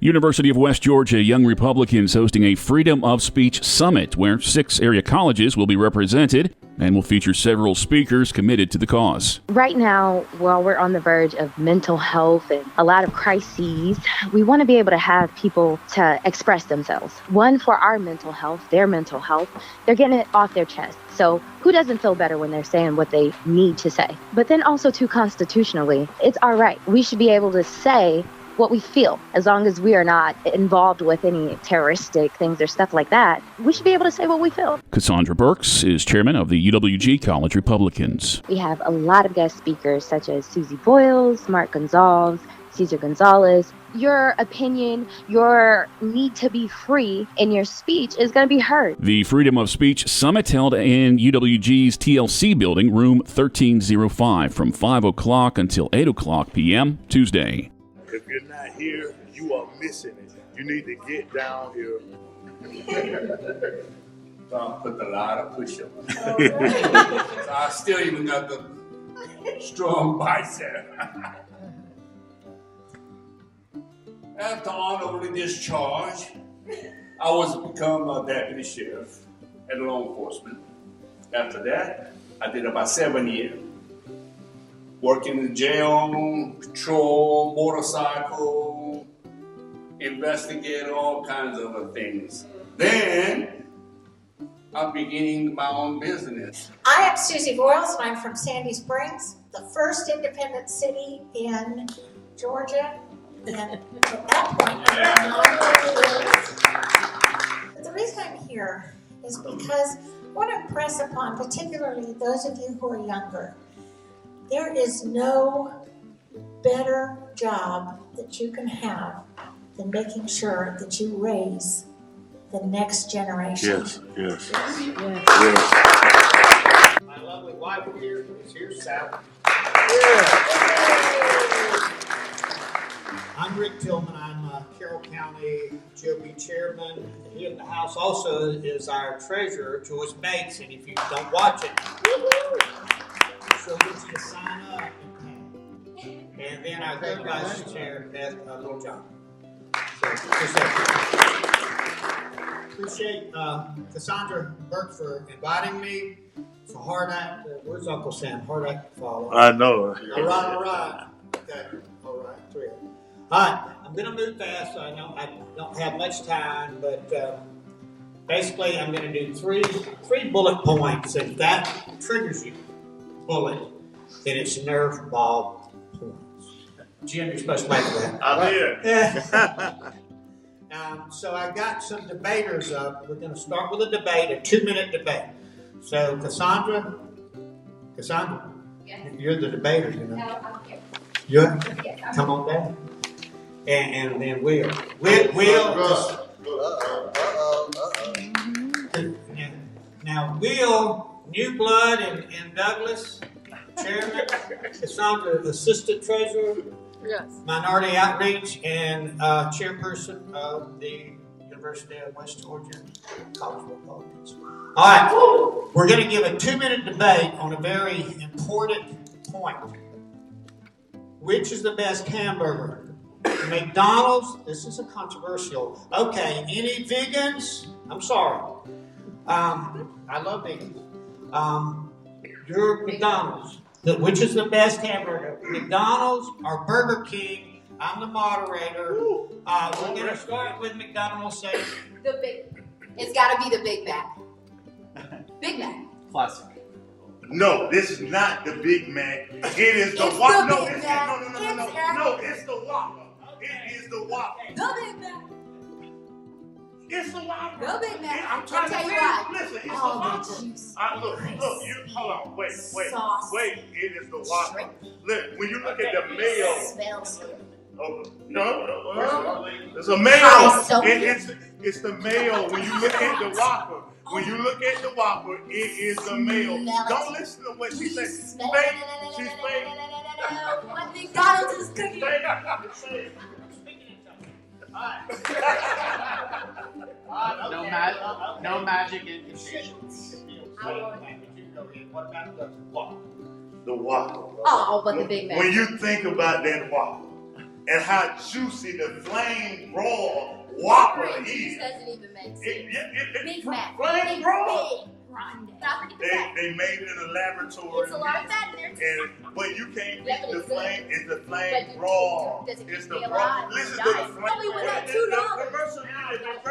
University of West Georgia Young Republicans hosting a Freedom of Speech Summit where 6 area colleges will be represented and will feature several speakers committed to the cause. Right now, while we're on the verge of mental health and a lot of crises, we want to be able to have people to express themselves. One, for our mental health, their mental health, they're getting it off their chest. So who doesn't feel better when they're saying what they need to say? But then also, too, constitutionally, it's our right. We should be able to say what we feel, as long as we are not involved with any terroristic things or stuff like that. We should be able to say what we feel. Cassandra Burks is chairman of the UWG College Republicans. We have a lot of guest speakers such as Suzi Voyles, Marc Gonsalves, Suzi Gonsalves. Your opinion, your need to be free in your speech is going to be heard. The Freedom of Speech Summit held in UWG's TLC building, room 1305, from 5 o'clock until 8 o'clock p.m. Tuesday. If you're not here, you are missing it. You need to get down here. Tom put a lot of push-ups. So I still even got the strong bicep. After honorably discharged, I was to become a deputy sheriff at law enforcement. After that, I did about 7 years. Working in jail, patrol, motorcycle, investigate all kinds of other things. Then, I'm beginning my own business. I am Suzi Voyles, and I'm from Sandy Springs, the first independent city in Georgia. And at that point, but the reason I'm here is because I want to impress upon, particularly those of you who are younger, there is no better job that you can have than making sure that you raise the next generation. Yes. My lovely wife here is here, Sally. I'm Rick Tillman. I'm Carroll County GOP chairman. Here in the house also is our treasurer, Joyce Bates. And if you don't watch it, she'll get you to sign up and then our third vice chair, Little John. So, appreciate Cassandra Burke for inviting me. It's a hard act. Where's Uncle Sam? Hard act to follow. I know. All right. Okay. All right. 3. All right. I'm going to move fast. I know I don't have much time, but basically I'm going to do three bullet points. If that triggers you, bullet, then it's nerve ball points. Jim, you're supposed to make that. I'm here. So I got some debaters up. We're going to start with a debate, a 2-minute debate. So Cassandra, yes. You're the debater, you know. No, I'm here. You're, Yes, come on down. And then Will. Now Will, New Blood and Douglas, chairman. Cassandra, assistant treasurer. Yes. Minority Outreach and chairperson of the University of West Georgia College Republicans. All right, we're going to give a 2-minute debate on a very important point. Which is the best hamburger? McDonald's? This is a controversial. Okay, any vegans? I'm sorry. I love vegans. You're McDonald's. Which is the best hamburger? McDonald's or Burger King? I'm the moderator. We're going to start with McDonald's. Say The big. It's got to be the Big Mac. Big Mac. Classic. No, this is not the Big Mac. It is the It's Whopper. the No, Big it's Mac. no, it's the Whopper. It is the Whopper. The Big Mac. It's the Whopper. The Big Mac. I'm trying I'll tell to you why. Listen, it's Oh, the Whopper. the juice. Look, you hold on, wait. Sauce. It is the Whopper. Shrimp. Look, when you look at the mayo. Smells good. Oh, no, it's a mayo. It's the mayo. When you look at the Whopper, it is the mayo. Don't listen to what she says. Smell Fake. it. She's fake. What McDonald's is cooking. No magic incantations. What about the Whopper? The Whopper. Oh, but the Big Mac. When you think about that Whopper, and how juicy the flame broiled Whopper is. Doesn't even make sense. Big Mac. Flame broiled. They made it in a laboratory. It's a lot of fat in there too. But you can't Yeah, beat the but flame. It's the flame But broiled. does it It's keep the me broil. alive? Listen to Dying. the flame. Only when that $2. We kept it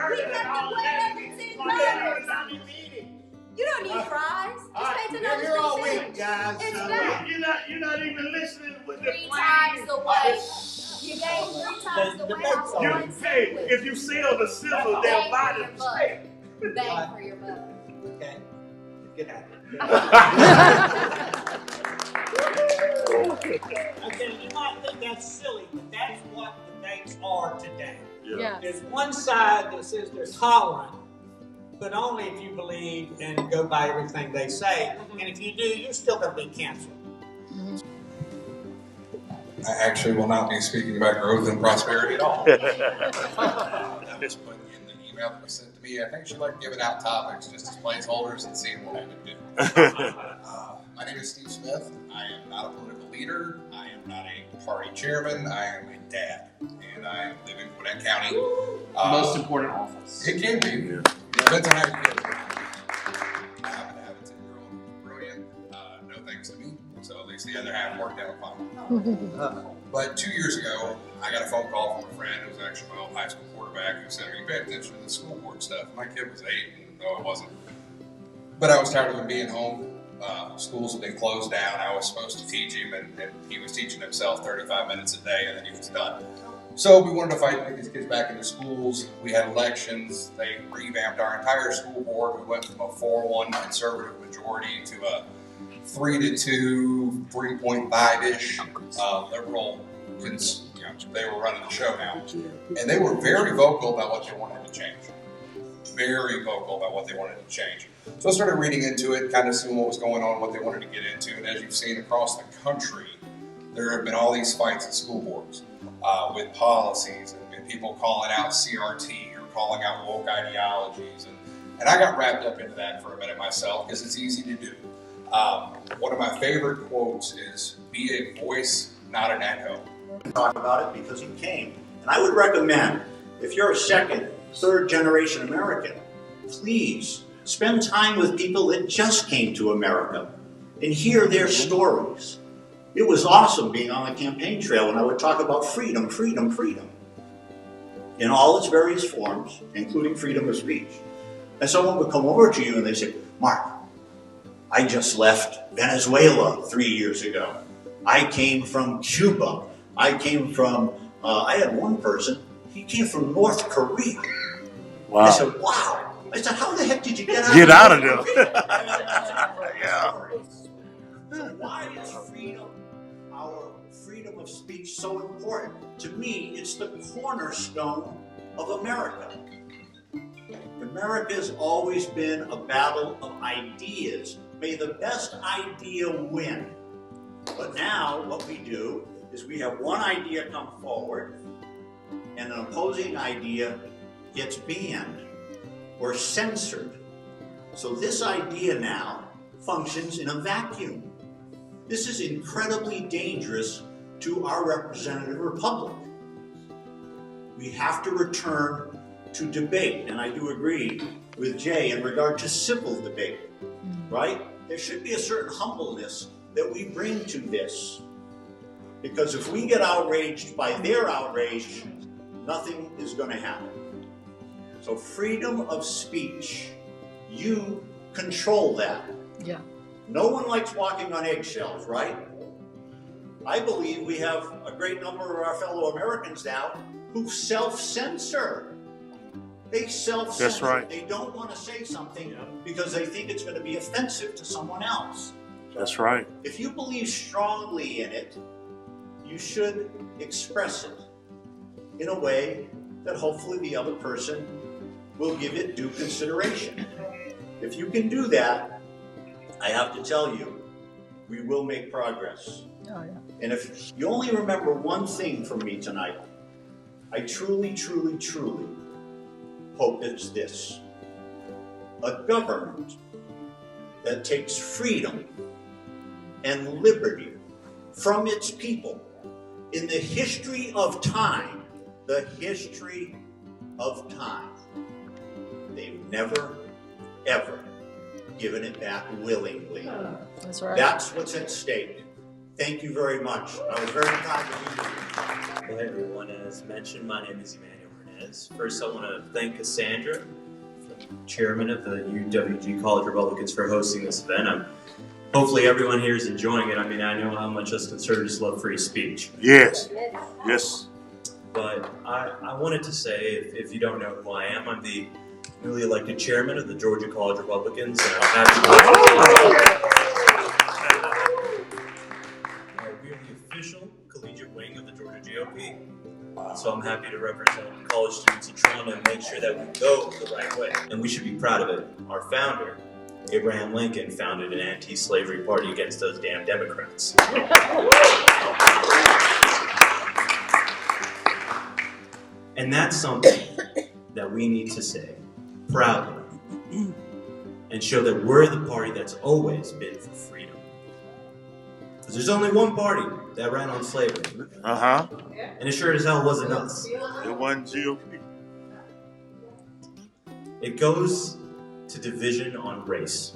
way under $10. You don't need fries. Just pay the We're here all week, guys. It's So fat. You're not even listening with the 3 flame. times the weight. You gain 3 times the weight off of one sandwich. If you sell the sizzle, they'll buy the steak. Bang for your buck. Okay. Get out of here. Okay, you might think that's silly, but that's what debates are today. Yeah. There's one side that says they're tolerant, but only if you believe and go by everything they say. And if you do, you're still going to be canceled. I actually will not be speaking about growth and prosperity at all. I just put in the email that was sent to me. I think she liked giving out topics just as placeholders and seeing what I would do. My name is Steve Smith. I am not a political leader. I am not a party chairman. I am a dad, and I live in Gwinnett County. Most important office. It can be. Depends on how you get it. I happen to have a 10-year-old brilliant. No thanks to me. So at least the other half worked out fine. But 2 years ago, I got a phone call from a friend who was actually my old high school quarterback who said, "Are you paying attention to the school board stuff?" My kid was 8, and no, it wasn't. But I was tired of him being home. Schools had been closed down. I was supposed to teach him, and he was teaching himself 35 minutes a day, and then he was done. So we wanted to fight to get these kids back into schools. We had elections. They revamped our entire school board. We went from a 4-1 conservative majority to a 3-2, 3.5-ish liberal. They were running the show now. And they were very vocal about what they wanted to change. Very vocal about what they wanted to change. So I started reading into it, kind of seeing what was going on, what they wanted to get into. And as you've seen across the country, there have been all these fights at school boards with policies and people calling out CRT or calling out woke ideologies. And I got wrapped up into that for a minute myself because it's easy to do. One of my favorite quotes is, "Be a voice, not an echo." Talk about it because he came. And I would recommend, if you're a second, third generation American, please spend time with people that just came to America and hear their stories. It was awesome being on the campaign trail when I would talk about freedom, freedom, freedom in all its various forms, including freedom of speech. And someone would come over to you and they say, "Mark, I just left Venezuela 3 years ago. I came from Cuba. I came from, I had one person, he came from North Korea." Wow. I said, "Wow." I said, "How the heck did you get out of there?" Yeah. So why is freedom, our freedom of speech, so important? To me, it's the cornerstone of America. America has always been a battle of ideas. May the best idea win. But now what we do is we have one idea come forward and an opposing idea gets banned or censored. So this idea now functions in a vacuum. This is incredibly dangerous to our representative republic. We have to return to debate, and I do agree with Jay in regard to civil debate, right? There should be a certain humbleness that we bring to this. Because if we get outraged by their outrage, nothing is going to happen. So freedom of speech, you control that. Yeah. No one likes walking on eggshells, right? I believe we have a great number of our fellow Americans now who self-censor. They self-censor. That's right. They don't want to say something because they think it's going to be offensive to someone else. That's right. If you believe strongly in it, you should express it in a way that hopefully the other person will give it due consideration. If you can do that, I have to tell you, we will make progress. Oh, yeah. And if you only remember one thing from me tonight, I truly, truly, truly hope it's this: a government that takes freedom and liberty from its people In the history of time, they've never, ever given it back willingly. That's right. That's what's at stake. Thank you very much. I was very proud to be here. Well, hey everyone, as mentioned, my name is Emmanuel Hernandez. First, I want to thank Cassandra, chairman of the UWG College Republicans, for hosting this event. Hopefully everyone here is enjoying it. I mean, I know how much us conservatives love free speech. Yes. Yes. But I wanted to say, if you don't know who I am, I'm the newly elected chairman of the Georgia College Republicans, and I'm happy we're the official collegiate wing of the Georgia GOP. So I'm happy to represent college students in Toronto and make sure that we go the right way. And we should be proud of it. Our founder, Abraham Lincoln, founded an anti-slavery party against those damn Democrats. And that's something that we need to say proudly and show that we're the party that's always been for freedom. Because there's only one party that ran on slavery. And it sure as hell wasn't us. It wasn't GOP. It goes to division on race.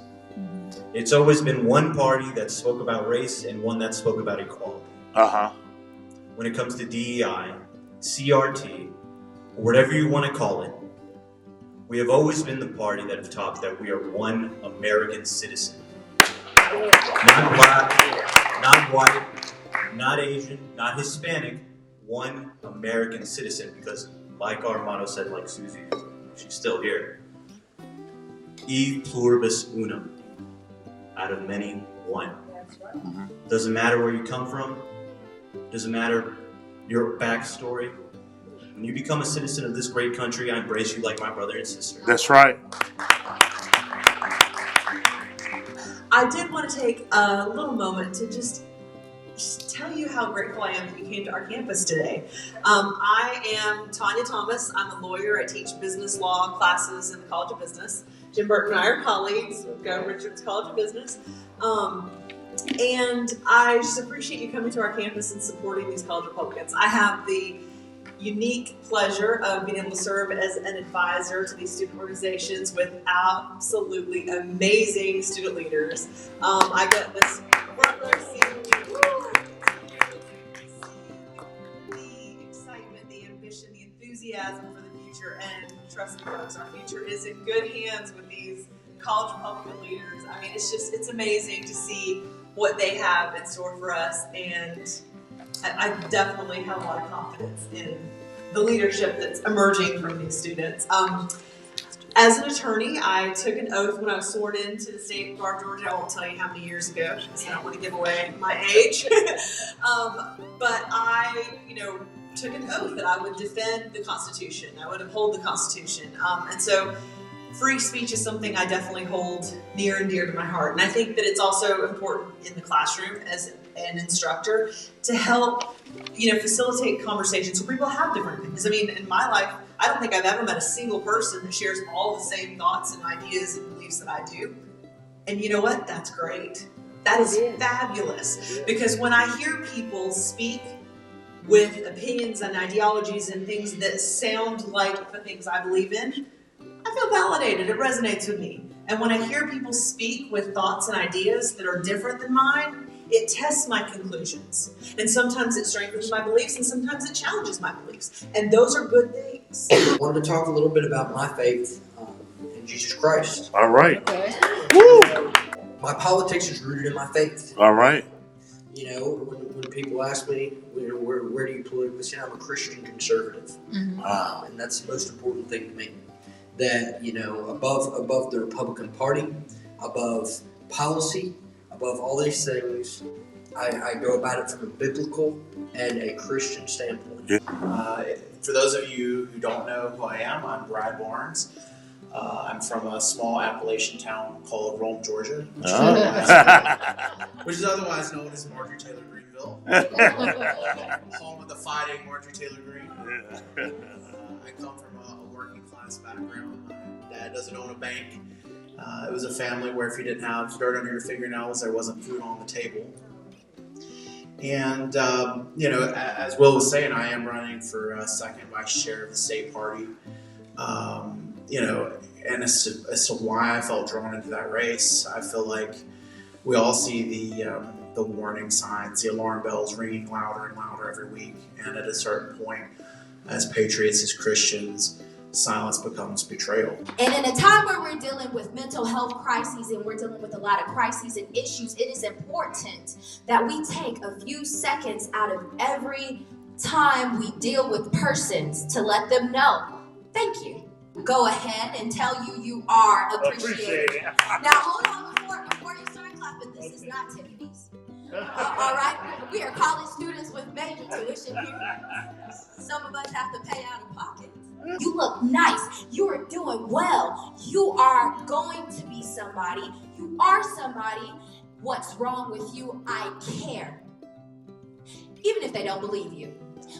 It's always been one party that spoke about race and one that spoke about equality. When it comes to DEI, CRT, or whatever you want to call it, we have always been the party that have taught that we are one American citizen. Not black, not white, not Asian, not Hispanic, one American citizen. Because like our motto said, like Suzi, she's still here, E pluribus unum, out of many, one. Doesn't matter where you come from, doesn't matter your backstory. When you become a citizen of this great country, I embrace you like my brother and sister. That's right. I did want to take a little moment to just tell you how grateful I am that you came to our campus today. I am Tanya Thomas. I'm a lawyer. I teach business law classes in the College of Business. Jim Burton and I are colleagues with Governor Richard's College of Business. And I just appreciate you coming to our campus and supporting these college Republicans. I have the unique pleasure of being able to serve as an advisor to these student organizations with absolutely amazing student leaders. I get this front row seat. The excitement, the ambition, the enthusiasm for the future, and trust me folks, our future is in good hands with these college Republican leaders. I mean, it's amazing to see what they have in store for us, and I definitely have a lot of confidence in the leadership that's emerging from these students. As an attorney, I took an oath when I was sworn into the state bar of Georgia. I won't tell you how many years ago, because I don't want to give away my age. But I, took an oath that I would defend the Constitution. I would uphold the Constitution. And so free speech is something I definitely hold near and dear to my heart. And I think that it's also important in the classroom as an instructor to help, facilitate conversations where people have different opinions. I mean, in my life, I don't think I've ever met a single person that shares all the same thoughts and ideas and beliefs that I do. And you know what? That's great. That is fabulous. Because when I hear people speak with opinions and ideologies and things that sound like the things I believe in, I feel validated. It resonates with me. And when I hear people speak with thoughts and ideas that are different than mine, it tests my conclusions. And sometimes it strengthens my beliefs, and sometimes it challenges my beliefs. And those are good things. I wanted to talk a little bit about my faith in Jesus Christ. All right. Okay. Woo! My politics is rooted in my faith. All right. When people ask me, where do you politically stand? I'm a Christian conservative. And that's the most important thing to me. That, above the Republican Party, above policy, above all these things, I go about it from a biblical and a Christian standpoint. For those of you who don't know who I am, I'm Brad Barnes. I'm from a small Appalachian town called Rome, Georgia, which is otherwise known as Marjorie Taylor Greenville, home of the fighting Marjorie Taylor Greene. I come from a working class background. My dad doesn't own a bank. It was a family where if you didn't have dirt under your fingernails, there wasn't food on the table. And, as Will was saying, I am running for second vice chair of the state party. And as to why I felt drawn into that race, I feel like we all see the warning signs, the alarm bells ringing louder and louder every week. And at a certain point, as patriots, as Christians, silence becomes betrayal. And in a time where we're dealing with mental health crises and we're dealing with a lot of crises and issues, it is important that we take a few seconds out of every time we deal with persons to let them know, thank you. Go ahead and tell you are appreciated. Now hold on before you start clapping. This is not Tiffany's. All right? We are college students with major tuition here. Some of us have to pay out of pocket. You look nice. You are doing well. You are going to be somebody. You are somebody. What's wrong with you? I care. Even if they don't believe you.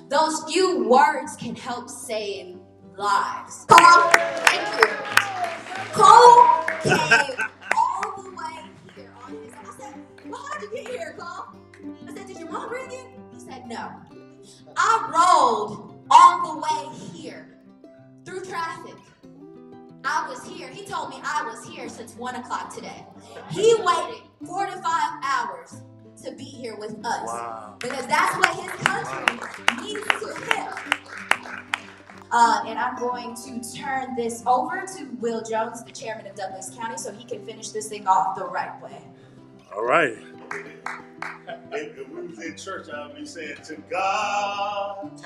Those few words can help save lives. Cole, thank you. Cole came all the way here on his. I said, well, how'd you get here, Cole? I said, did your mom bring you? He said, no. I rode all the way here through traffic. I was here. He told me I was here since 1 o'clock today. He waited 4 to 5 hours to be here with us. Wow. Because that's what his country needs to him. And I'm going to turn this over to Will Jones, the chairman of Douglas County, so he can finish this thing off the right way. All right. If we was in church, I would be saying, to God be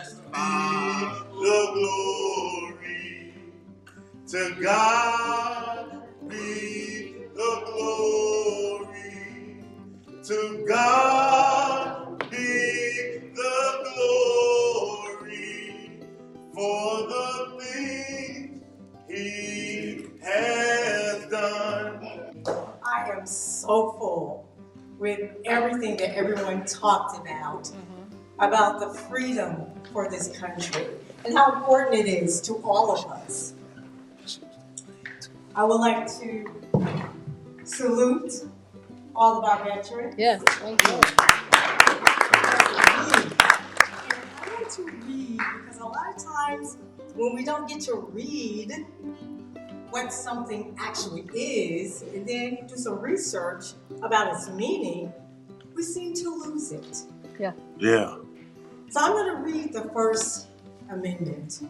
the glory. To God be the glory. To God be the glory for the things He has done. I am so full with everything that everyone talked about the freedom for this country and how important it is to all of us. I would like to salute all of our veterans. Yes, thank you. And I like to read because a lot of times when we don't get to read what something actually is, and then do some research about its meaning, we seem to lose it. Yeah. Yeah. So I'm going to read the First Amendment.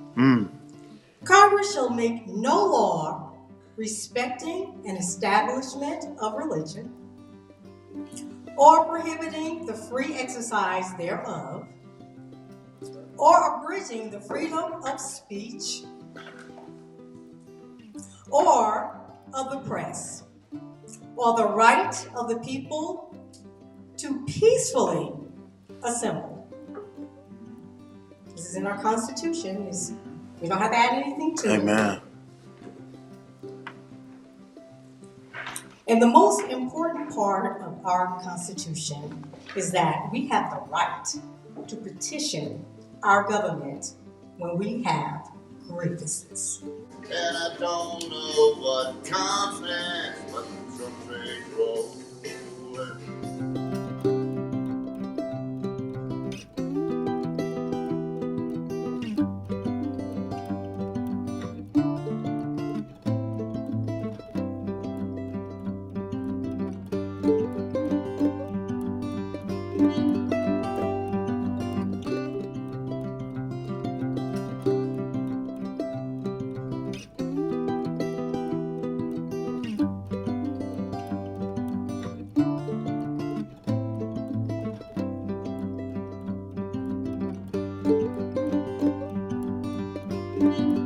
Congress shall make no law respecting an establishment of religion or prohibiting the free exercise thereof or abridging the freedom of speech or of the press, or the right of the people to peacefully assemble. This is in our Constitution. We don't have to add anything to it. Amen. And the most important part of our Constitution is that we have the right to petition our government when we have grievances. And I don't know what comes next, but something rolls away. Thank you.